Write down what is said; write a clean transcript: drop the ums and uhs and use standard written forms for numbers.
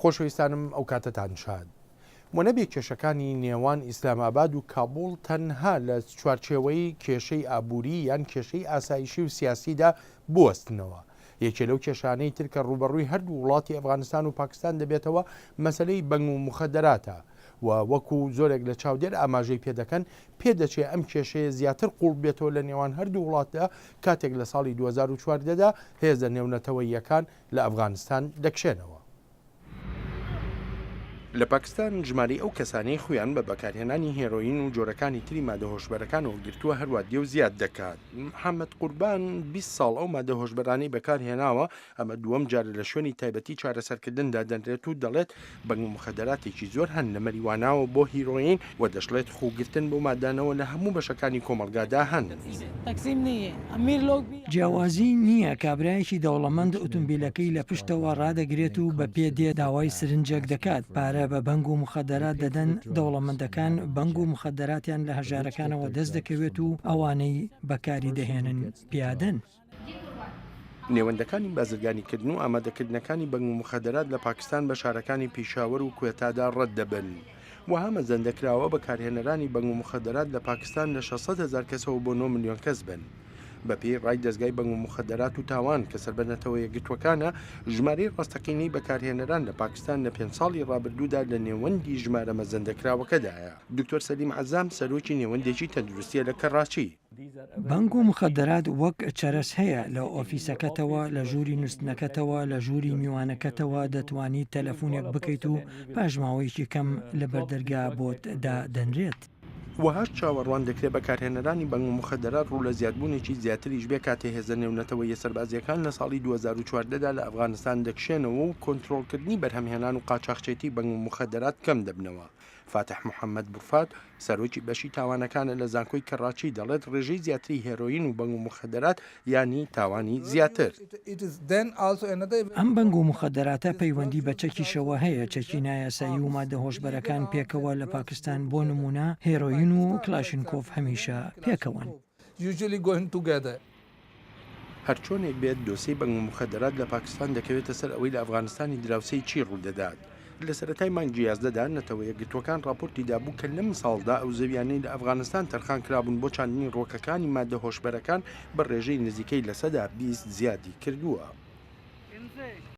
خۆشەویستانم ئەو کاتتان شاد. وەنەبێ کێشەکانی نێوان ئیسلاماباد و کابوڵ تەنها لە چوارچێوەی کێشەی ئابووری یان کێشەی ئاسایشی و سیاسیدا بوەستنەوە. یەکێ لەو کێشانەی ترکە ڕوبەڕووی هەردوو وڵاتی ئەفغانستان و پاکستان دەبێتەوە مەسلەی بەنگ و مخەدەراتە و وەکو زۆرێک لە چاودێر ئاماژەی پێدەکەن پێدەچێت ئەم کێشەیە زیاتر قوڵ بێتەوە لە نێوان هەردوو وڵاتدا کاتێک لە ساڵی 2014دا هێزە نێونەتەوەییەکان لە ئەفغانستان دەکشێنەوە. لە پاکستان ژماری ئەو کەسانەی خۆیان بە بەکارهێنانی هێرۆین و جۆرەکانی تری مادەهۆشبەرەکانەوە گرتووە هەروە دێو زیاد دەکات. محەممەد قوربان 20 ساڵ ئەو مادەهۆشبەرانەی بەکارهێناوە ئەمە دووەم جارە لە شوێنی تایبەتی چارەسەرکردندا دەنرێت و دەڵێت بەنگ و مخەدەراتێکی زۆر هەن لە مەریواناوە بۆ هیرۆین و دەشڵێت خوگرتن بۆ مادانەوە لە هەموو بەشەکانی کۆمەلگادا هەن. جیاوازی نییە کابرایەکی دەوڵەمەند ئۆتۆمبیلەکەی لە پشتەوە ڕادەگرێت و بە پێدێ داوای سرنجێک دەکات پارە بە بەنگ و مخەدەرات دەدەن. دەوڵەمەندەکان بەنگ و مخەدەراتیان لە هەژارەکانەوە دەست دەکەوێت و ئەوانەی بەکاری دەهێنن پیادەن. نێوەندەکانی بازرگانیکردن و ئامادەکردنەکانی بەنگ و مخەدەرات لە پاکستان بە شارەکانی پیشاوەر و کوێتادا ڕەت دەبن. وها مەزەندەکراوە بەکارهێنەرانی بەنگ و مخەدەرات لە پاکستان لە 600,000 کەسەوە بۆ 9 ملیۆن کەس بن. بەپێی ڕای دەستگای بەنگ و مخەدەرات و تاوان کە سەربەنەتەوە یەکگرتوەکانە ژمارەی ڕاستەقینەی بەکارهێنەران لە پاکستان لە 5 ساڵی ڕابردوودا لە نێوەندی ژمارە مەزەندەکراوەکەدایە. دکتۆر سەلیم عەزام سەرۆکی نێوەندێکی تەندروستیە لە کەڕاچی. بەنگ و مخەدەرات وەک چەرەس هەیە لە ئۆفیسەکەتەوە، لە ژووری نووستنەکەتەوە، لە ژووری میوانەکەتەوە دەتوانیت تەلەفۆنێک بکەیت و پاژماوەیەکی کەم لە بەردەرگا بۆت دادەنرێت. وهاش چاوەڕوان دەکرێت بەکارهێنەرانی بەنگ و مخەدەرات ڕوو لە زیادبوونێکی زیاتریش بێ کاتێ هێزە نێونەتەوەیە سەربازیەکان لە ساڵی 2014دا لە ئەفغانستان دەکشێنەوە و کۆنتڕۆڵکردنی بەرهەمهێنان و قاچاقچێتی بەنگ و مخەدەرات کەم دەبنەوە. فاتح محەممەد بورفات سەرۆکی بەشی تاوانەکانە لە زانکۆی کەڕاچی دەڵێت ڕێژەی زیاتری هێرۆین و بەنگ و مخەدەرات ینی تاوانی زیاتر. ئەم بەنگ و مخەدەراتە پەیوەندی بە چەکیشەوە هەیە، چەکی نایاسایی و مادەهۆشبەرەکان پێکەوە لە پاکستان بۆ نمونە هێرۆین و کلاشنکۆف هەمیشە پێکەوەن. هەرچۆنێک بێت دۆسەی بەنگ و مخەدەرات لە پاکستان دەکەوێتە سەر ئەوەی لە ئەفغانستانی دراوسەی چی ڕوودەدات. لە سەرەتای مانگی 11دا نەتەوە یەکگرتوەکان راپۆرتی دابوو کە لەم ساڵدا ئەو زەویانەی لە ئەفغانستان تەرخان کرابوون بۆ چاندنی ڕۆکەکانی مادەهۆشبەرەکان بە ڕێژەی نزیکەی لە 120 زیادی کردووە.